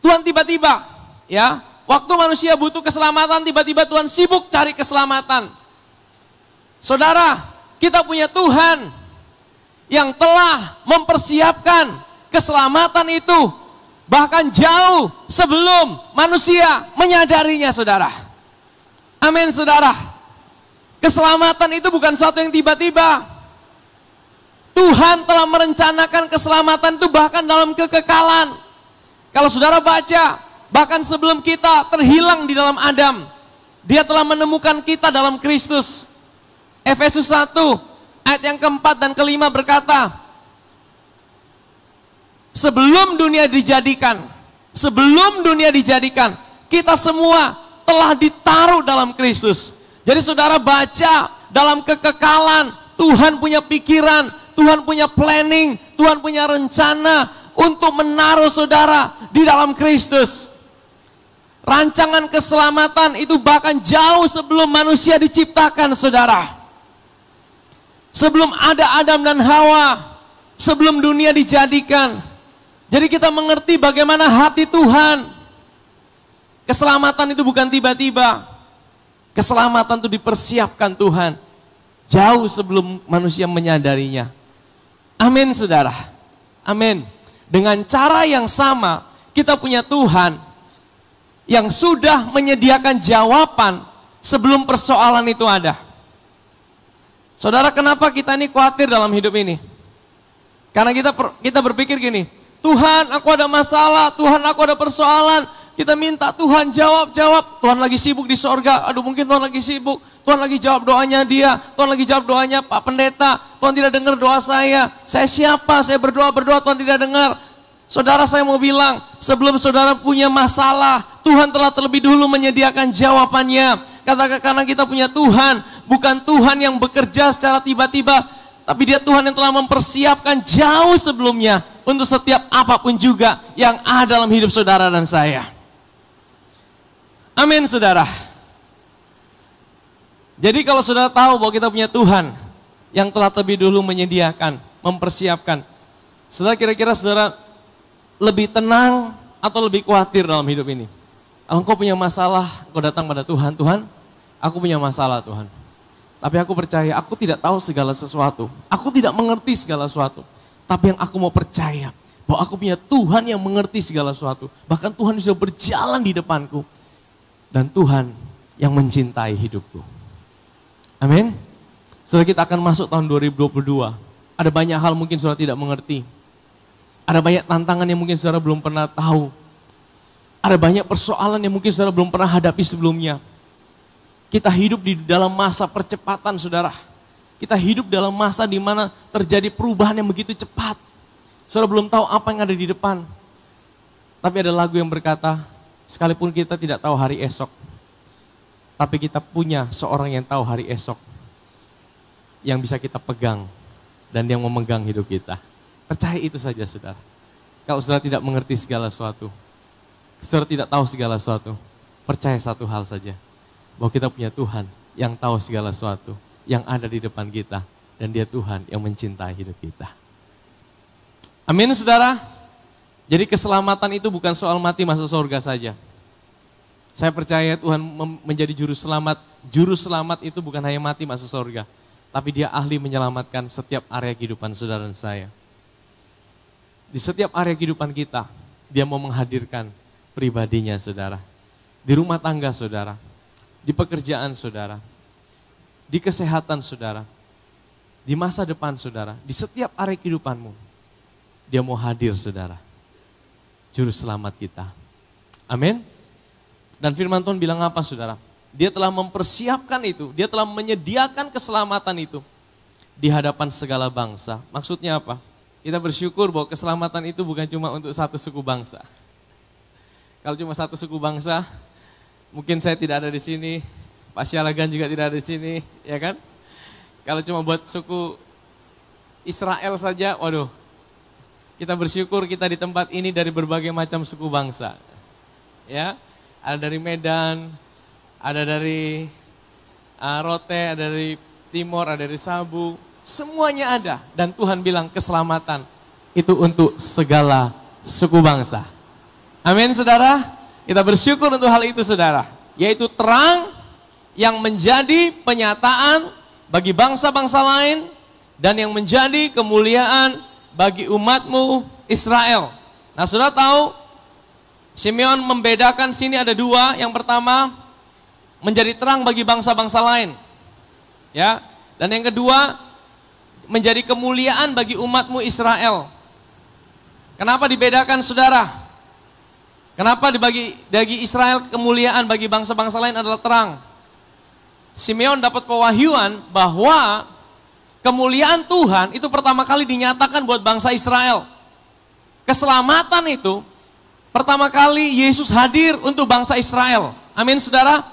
Tuhan tiba-tiba, ya. Waktu manusia butuh keselamatan, tiba-tiba Tuhan sibuk cari keselamatan. Saudara, kita punya Tuhan yang telah mempersiapkan keselamatan itu bahkan jauh sebelum manusia menyadarinya, saudara. Amin, saudara. Keselamatan itu bukan sesuatu yang tiba-tiba. Tuhan telah merencanakan keselamatan itu bahkan dalam kekekalan. Kalau saudara baca, bahkan sebelum kita terhilang di dalam Adam, Dia telah menemukan kita dalam Kristus. Efesus 1 ayat yang keempat dan kelima berkata, sebelum dunia dijadikan, kita semua telah ditaruh dalam Kristus. Jadi saudara baca, dalam kekekalan, Tuhan punya pikiran, Tuhan punya planning, Tuhan punya rencana untuk menaruh saudara di dalam Kristus. Rancangan keselamatan itu bahkan jauh sebelum manusia diciptakan, saudara. Sebelum ada Adam dan Hawa, sebelum dunia dijadikan. Jadi kita mengerti bagaimana hati Tuhan. Keselamatan itu bukan tiba-tiba. Keselamatan itu dipersiapkan Tuhan jauh sebelum manusia menyadarinya. Amin, saudara. Amin. Dengan cara yang sama, kita punya Tuhan yang sudah menyediakan jawaban sebelum persoalan itu ada. Saudara, kenapa kita ini khawatir dalam hidup ini? Karena kita berpikir gini, Tuhan, aku ada masalah, Tuhan, aku ada persoalan. Kita minta Tuhan jawab. Tuhan lagi sibuk di sorga. Aduh, mungkin Tuhan lagi sibuk. Tuhan lagi jawab doanya dia. Tuhan lagi jawab doanya Pak Pendeta. Tuhan tidak dengar doa saya. Saya siapa? Saya berdoa, Tuhan tidak dengar. Saudara, saya mau bilang, sebelum saudara punya masalah, Tuhan telah terlebih dahulu menyediakan jawabannya. Karena kita punya Tuhan, bukan Tuhan yang bekerja secara tiba-tiba, tapi Dia Tuhan yang telah mempersiapkan jauh sebelumnya untuk setiap apapun juga yang ada dalam hidup saudara dan saya. Amin, saudara. Jadi kalau saudara tahu bahwa kita punya Tuhan yang telah terlebih dahulu menyediakan, mempersiapkan, saudara, kira-kira saudara lebih tenang atau lebih khawatir dalam hidup ini? Kalau engkau punya masalah, engkau datang pada Tuhan, Tuhan, aku punya masalah Tuhan. Tapi aku percaya, aku tidak tahu segala sesuatu. Aku tidak mengerti segala sesuatu. Tapi yang aku mau percaya, bahwa aku punya Tuhan yang mengerti segala sesuatu. Bahkan Tuhan sudah berjalan di depanku. Dan Tuhan yang mencintai hidupku. Amin. Setelah kita akan masuk tahun 2022, ada banyak hal mungkin saudara tidak mengerti. Ada banyak tantangan yang mungkin saudara belum pernah tahu. Ada banyak persoalan yang mungkin saudara belum pernah hadapi sebelumnya. Kita hidup di dalam masa percepatan, saudara. Kita hidup dalam masa di mana terjadi perubahan yang begitu cepat. Saudara belum tahu apa yang ada di depan. Tapi ada lagu yang berkata, sekalipun kita tidak tahu hari esok, tapi kita punya seorang yang tahu hari esok, yang bisa kita pegang, dan yang memegang hidup kita. Percaya itu saja, saudara. Kalau saudara tidak mengerti segala sesuatu, saudara tidak tahu segala sesuatu, percaya satu hal saja, bahwa kita punya Tuhan yang tahu segala sesuatu, yang ada di depan kita, dan Dia Tuhan yang mencintai hidup kita. Amin, saudara. Jadi keselamatan itu bukan soal mati masuk surga saja. Saya percaya Tuhan menjadi juru selamat. Juru selamat itu bukan hanya mati masuk surga, tapi Dia ahli menyelamatkan setiap area kehidupan saudara dan saya. Di setiap area kehidupan kita, Dia mau menghadirkan pribadinya, saudara. Di rumah tangga saudara, di pekerjaan saudara, di kesehatan saudara, di masa depan saudara, di setiap area kehidupanmu, Dia mau hadir, saudara. Juru selamat kita. Amin. Dan firman Tuhan bilang apa, saudara? Dia telah mempersiapkan itu, Dia telah menyediakan keselamatan itu di hadapan segala bangsa. Maksudnya apa? Kita bersyukur bahwa keselamatan itu bukan cuma untuk satu suku bangsa. Kalau cuma satu suku bangsa, mungkin saya tidak ada di sini, Pak Syalagan juga tidak ada di sini, ya kan? Kalau cuma buat suku Israel saja, waduh, kita bersyukur kita di tempat ini dari berbagai macam suku bangsa. Ya, ada dari Medan, ada dari Rote, ada dari Timor, ada dari Sabu, semuanya ada. Dan Tuhan bilang keselamatan itu untuk segala suku bangsa. Amin, saudara. Kita bersyukur untuk hal itu, saudara. Yaitu terang yang menjadi penyataan bagi bangsa-bangsa lain dan yang menjadi kemuliaan bagi umatmu Israel. Nah, saudara tahu, Simeon membedakan sini ada dua. Yang pertama, menjadi terang bagi bangsa-bangsa lain. Ya. Dan yang kedua, menjadi kemuliaan bagi umatmu Israel. Kenapa dibedakan saudara? Kenapa bagi Israel kemuliaan, bagi bangsa-bangsa lain adalah terang? Simeon dapat pewahyuan bahwa kemuliaan Tuhan itu pertama kali dinyatakan buat bangsa Israel. Keselamatan itu pertama kali Yesus hadir untuk bangsa Israel. Amin saudara.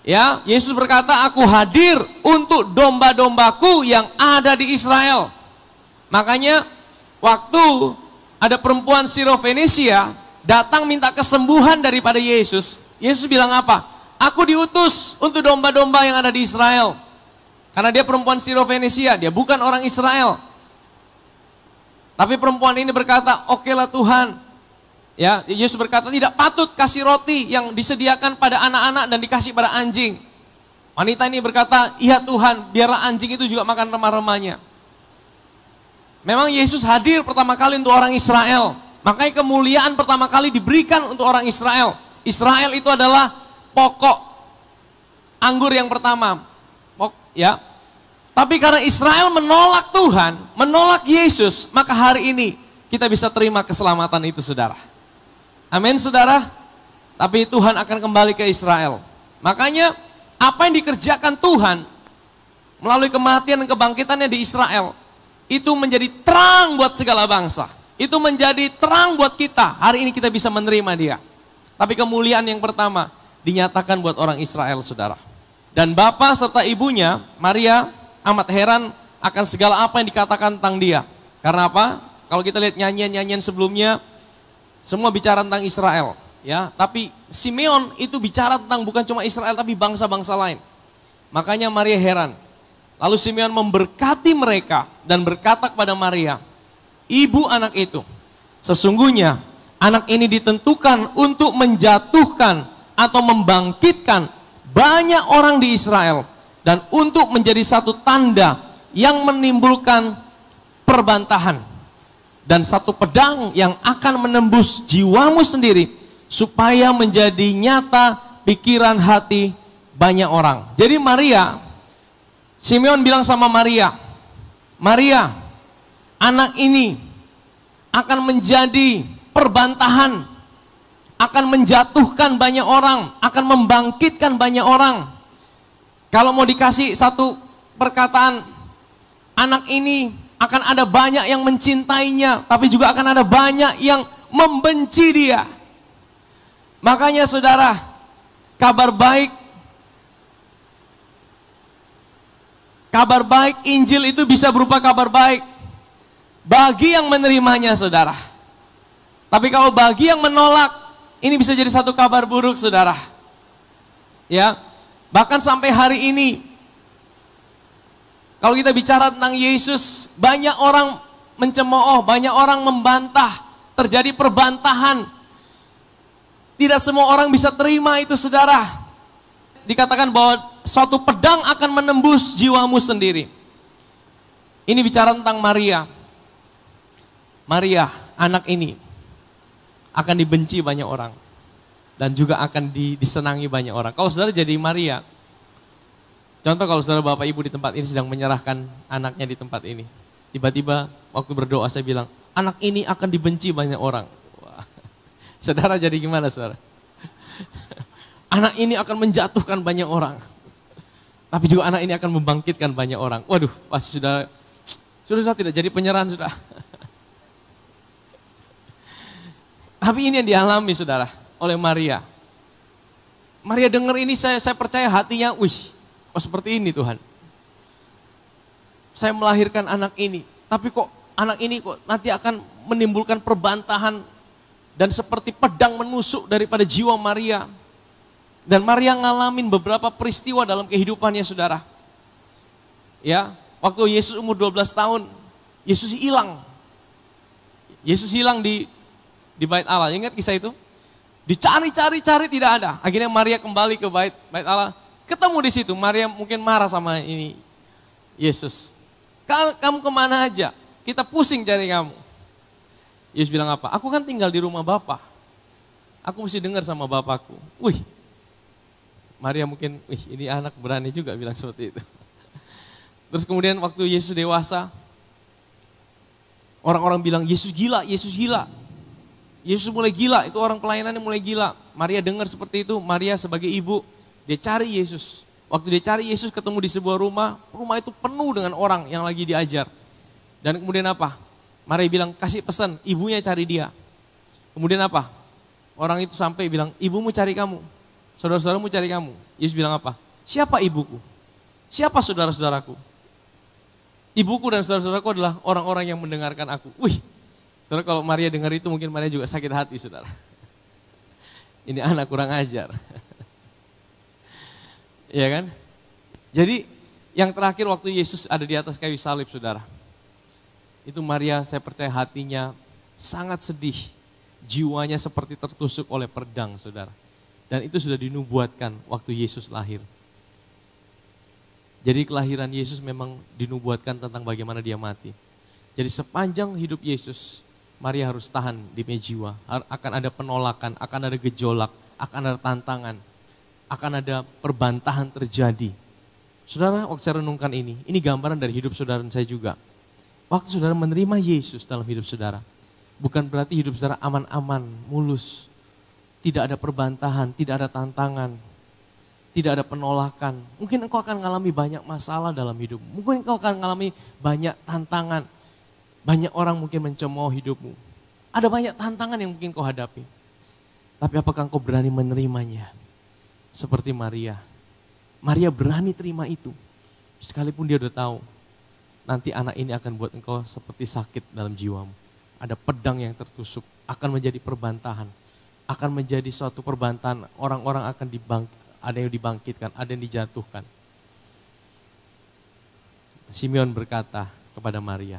Ya, Yesus berkata, aku hadir untuk domba-dombaku yang ada di Israel. Makanya waktu ada perempuan Sirofenisia datang minta kesembuhan daripada Yesus, Yesus bilang apa? Aku diutus untuk domba-domba yang ada di Israel. Karena dia perempuan Sirofenisia, dia bukan orang Israel. Tapi perempuan ini berkata, okelah Tuhan. Ya, Yesus berkata, tidak patut kasih roti yang disediakan pada anak-anak dan dikasih pada anjing. Wanita ini berkata, iya Tuhan, biarlah anjing itu juga makan remah-remahnya. Memang Yesus hadir pertama kali untuk orang Israel. Makanya kemuliaan pertama kali diberikan untuk orang Israel. Israel itu adalah pokok anggur yang pertama. Ya. Tapi karena Israel menolak Tuhan, menolak Yesus, maka hari ini kita bisa terima keselamatan itu saudara. Amin saudara. Tapi Tuhan akan kembali ke Israel. Makanya apa yang dikerjakan Tuhan melalui kematian dan kebangkitannya di Israel, itu menjadi terang buat segala bangsa. Itu menjadi terang buat kita. Hari ini kita bisa menerima dia. Tapi kemuliaan yang pertama dinyatakan buat orang Israel saudara. Dan bapak serta ibunya, Maria, amat heran akan segala apa yang dikatakan tentang dia. Karena apa? Kalau kita lihat nyanyian-nyanyian sebelumnya, semua bicara tentang Israel. Ya, tapi Simeon itu bicara tentang bukan cuma Israel, tapi bangsa-bangsa lain. Makanya Maria heran. Lalu Simeon memberkati mereka dan berkata kepada Maria, ibu anak itu, sesungguhnya anak ini ditentukan untuk menjatuhkan atau membangkitkan banyak orang di Israel dan untuk menjadi satu tanda yang menimbulkan perbantahan dan satu pedang yang akan menembus jiwamu sendiri supaya menjadi nyata pikiran hati banyak orang. Jadi Simeon bilang sama Maria, Maria, anak ini akan menjadi perbantahan, akan menjatuhkan banyak orang, akan membangkitkan banyak orang. Kalau mau dikasih satu perkataan, anak ini akan ada banyak yang mencintainya, tapi juga akan ada banyak yang membenci dia. Makanya saudara, kabar baik Injil itu bisa berupa kabar baik bagi yang menerimanya saudara. Tapi kalau bagi yang menolak, ini bisa jadi satu kabar buruk saudara. Ya, bahkan sampai hari ini, kalau kita bicara tentang Yesus, banyak orang mencemooh, banyak orang membantah, terjadi perbantahan. Tidak semua orang bisa terima itu saudara. Dikatakan bahwa suatu pedang akan menembus jiwamu sendiri. Ini bicara tentang Maria. Maria, anak ini akan dibenci banyak orang dan juga akan disenangi banyak orang. Kalau saudara jadi Maria, contoh kalau saudara bapak ibu di tempat ini sedang menyerahkan anaknya di tempat ini, tiba-tiba waktu berdoa saya bilang, anak ini akan dibenci banyak orang. Wah. Saudara jadi gimana saudara? Anak ini akan menjatuhkan banyak orang, tapi juga anak ini akan membangkitkan banyak orang. Waduh, pasti sudah tidak jadi penyerahan sudah. Tapi ini yang dialami saudara oleh Maria. Maria dengar ini, saya percaya hatinya, seperti ini Tuhan. Saya melahirkan anak ini, tapi kok anak ini kok nanti akan menimbulkan perbantahan dan seperti pedang menusuk daripada jiwa Maria. Dan Maria ngalamin beberapa peristiwa dalam kehidupannya saudara. Ya, waktu Yesus umur 12 tahun, Yesus hilang. Yesus hilang di bait Allah. Ingat kisah itu? Dicari-cari tidak ada. Akhirnya Maria kembali ke bait Allah. Ketemu di situ. Maria mungkin marah sama ini Yesus. Kamu kemana aja? Kita pusing cari kamu. Yesus bilang apa? Aku kan tinggal di rumah Bapa. Aku mesti dengar sama Bapakku. Maria mungkin, ini anak berani juga bilang seperti itu. Terus kemudian waktu Yesus dewasa, orang-orang bilang Yesus gila, Yesus gila. Yesus mulai gila, itu orang pelayanannya mulai gila. Maria dengar seperti itu, Maria sebagai ibu, dia cari Yesus. Waktu dia cari Yesus ketemu di sebuah rumah, rumah itu penuh dengan orang yang lagi diajar. Dan kemudian apa? Maria bilang, kasih pesan, ibunya cari dia. Kemudian apa? Orang itu sampai bilang, ibumu cari kamu, saudara-saudaramu cari kamu. Yesus bilang apa? Siapa ibuku? Siapa saudara-saudaraku? Ibuku dan saudara-saudaraku adalah orang-orang yang mendengarkan aku. Wih, saudara kalau Maria dengar itu mungkin Maria juga sakit hati saudara. Ini anak kurang ajar. Iya kan? Jadi yang terakhir waktu Yesus ada di atas kayu salib saudara. Itu Maria saya percaya hatinya sangat sedih. Jiwanya seperti tertusuk oleh pedang saudara. Dan itu sudah dinubuatkan waktu Yesus lahir. Jadi kelahiran Yesus memang dinubuatkan tentang bagaimana dia mati. Jadi sepanjang hidup Yesus, Maria harus tahan di jiwa. Akan ada penolakan, akan ada gejolak, akan ada tantangan, akan ada perbantahan terjadi. Saudara, waktu saya renungkan ini gambaran dari hidup saudara dan saya juga. Waktu saudara menerima Yesus dalam hidup saudara, bukan berarti hidup saudara aman-aman, mulus. Tidak ada perbantahan, tidak ada tantangan. Tidak ada penolakan. Mungkin engkau akan mengalami banyak masalah dalam hidup. Mungkin engkau akan mengalami banyak tantangan. Banyak orang mungkin mencemooh hidupmu. Ada banyak tantangan yang mungkin kau hadapi. Tapi apakah engkau berani menerimanya? Seperti Maria. Maria berani terima itu. Sekalipun dia udah tahu. Nanti anak ini akan buat engkau seperti sakit dalam jiwamu. Ada pedang yang tertusuk. Akan menjadi perbantahan. Akan menjadi suatu perbantahan. Orang-orang akan ada yang dibangkitkan, ada yang dijatuhkan. Simeon berkata kepada Maria.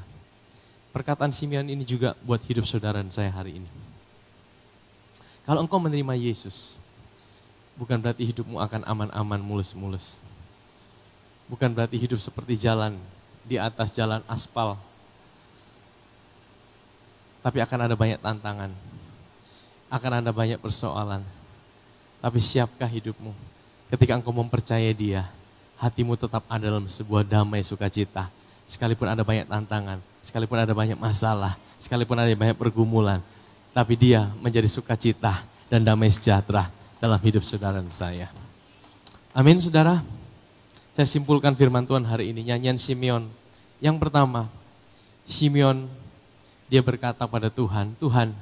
Perkataan Simeon ini juga buat hidup saudara dan saya hari ini. Kalau engkau menerima Yesus, bukan berarti hidupmu akan aman-aman, mulus-mulus. Bukan berarti hidup seperti jalan di atas jalan aspal. Tapi akan ada banyak tantangan. Akan ada banyak persoalan. Tapi siapkah hidupmu? Ketika engkau mempercayai dia, hatimu tetap ada dalam sebuah damai sukacita. Sekalipun ada banyak tantangan, sekalipun ada banyak masalah, sekalipun ada banyak pergumulan. Tapi dia menjadi sukacita dan damai sejahtera dalam hidup saudara dan saya. Amin saudara. Saya simpulkan firman Tuhan hari ini, nyanyian Simeon. Yang pertama, Simeon dia berkata pada Tuhan, Tuhan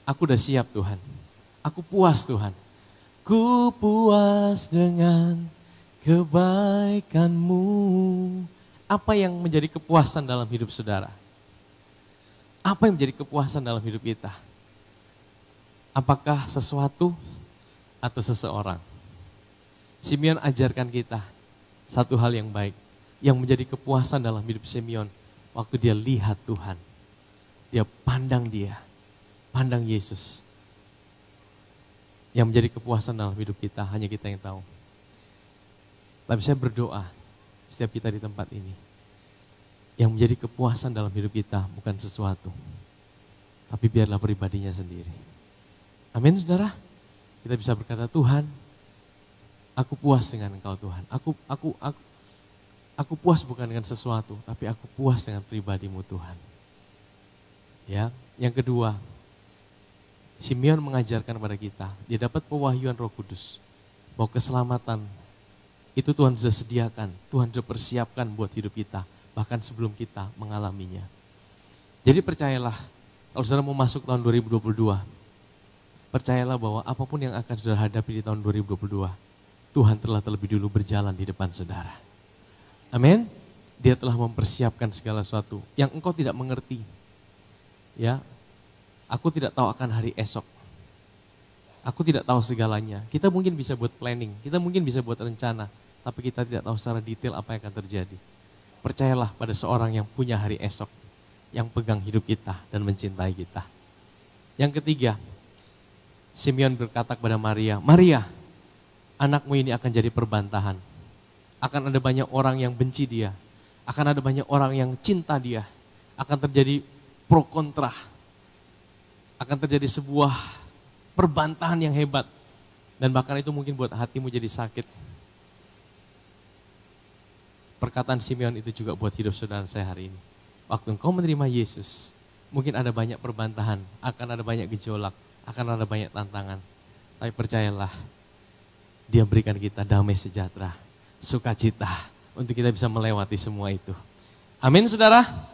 aku udah siap Tuhan, aku puas Tuhan. Ku puas dengan kebaikan-Mu. Apa yang menjadi kepuasan dalam hidup saudara? Apa yang menjadi kepuasan dalam hidup kita? Apakah sesuatu atau seseorang? Simeon ajarkan kita satu hal yang baik. Yang menjadi kepuasan dalam hidup Simeon. Waktu dia lihat Tuhan. Dia pandang pandang Yesus. Yang menjadi kepuasan dalam hidup kita, hanya kita yang tahu. Tapi saya berdoa, setiap kita di tempat ini, yang menjadi kepuasan dalam hidup kita bukan sesuatu, tapi biarlah pribadinya sendiri. Amin saudara, kita bisa berkata, Tuhan, aku puas dengan Engkau Tuhan. Aku puas bukan dengan sesuatu, tapi aku puas dengan pribadi-Mu Tuhan. Ya, yang kedua, Simeon mengajarkan kepada kita, dia dapat pewahyuan Roh Kudus, bahwa keselamatan itu Tuhan sudah sediakan, Tuhan sudah persiapkan buat hidup kita, bahkan sebelum kita mengalaminya. Jadi percayalah, kalau saudara mau masuk tahun 2022, percayalah bahwa apapun yang akan saudara hadapi di tahun 2022, Tuhan telah terlebih dulu berjalan di depan saudara. Amin. Dia telah mempersiapkan segala sesuatu yang engkau tidak mengerti. Ya, aku tidak tahu akan hari esok. Aku tidak tahu segalanya. Kita mungkin bisa buat planning, kita mungkin bisa buat rencana, tapi kita tidak tahu secara detail apa yang akan terjadi. Percayalah pada seorang yang punya hari esok, yang pegang hidup kita dan mencintai kita. Yang ketiga, Simeon berkata kepada Maria, Maria, anakmu ini akan jadi perbantahan. Akan ada banyak orang yang benci dia, akan ada banyak orang yang cinta dia, akan terjadi pro kontra. Akan terjadi sebuah perbantahan yang hebat. Dan bahkan itu mungkin buat hatimu jadi sakit. perkataan Simeon itu juga buat hidup saudara saya hari ini. Waktu engkau menerima Yesus, mungkin ada banyak perbantahan, akan ada banyak gejolak, akan ada banyak tantangan. Tapi percayalah, Dia berikan kita damai sejahtera, sukacita, untuk kita bisa melewati semua itu. Amin saudara.